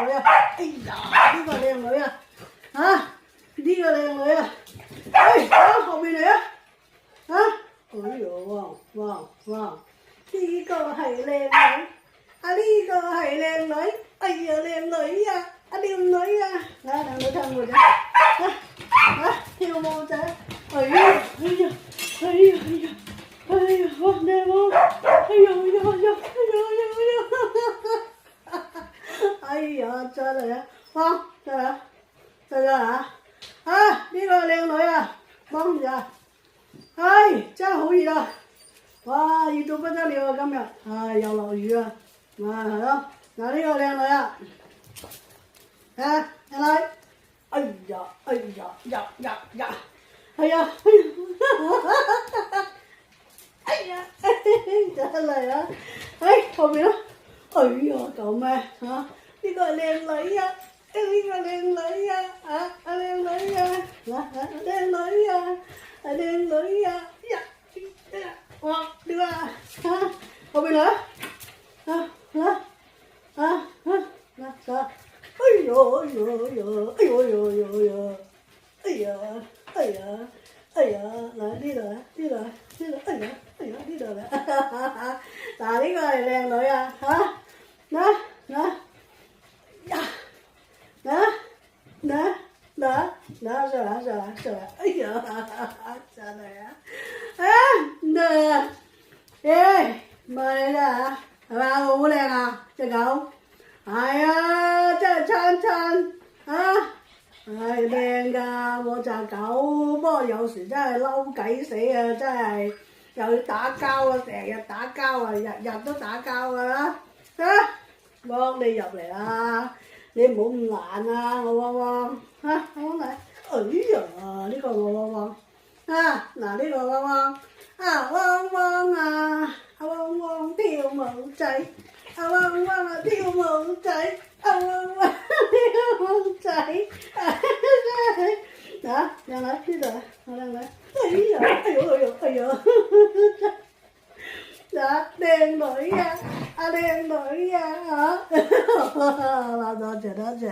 女啊！哎呀，呢個靚女啊！嚇，呢個靚女啊！哎，喺後邊嚟啊！嚇，哎呦，哇！呢個係靚女，啊呢個係靚女，哎呀靚女啊！啊靚女啊！嗱，靚女跳舞仔，跳舞仔，哎呀！哇靚喎！哎呀，真係啊！哇，真係啊！真係啊！啊，呢個靚女啊，幫住啊！唉，真係好熱啊！哇，熱到不得了啊！今日，唉，又落雨啊！咪係咯，嗱呢個靚女啊，啊靚女，哎呀，真係啊！唉，後邊咯，哎呀，救命嚇！呢個係靚女啊！呢個靚女啊！靚女啊！靚女啊！靚女啊！哇！呢個後邊嚟啊！哎呦！嗱呢度啊，呢度，哎呀呢度啦！嗱呢個係靚女啊嚇！上來！哎呀，真係啊！咪啦係嘛，好靚啊隻狗！係啊，真係親係靚㗎我隻狗，不過有時真係嬲計死啊！真係又要打交啊，成日打交啊，日都打交㗎啦！汪你入嚟啦，你唔好咁懶啊，我汪汪汪嚟！哎呀，呢個我汪汪嗱呢個汪汪汪汪啊！汪汪跳舞仔，汪汪啊跳舞仔，汪汪跳舞仔，嗱靚女呢度啊，靚女，哎呦，嗱靚女啊，靚女啊嚇，多謝。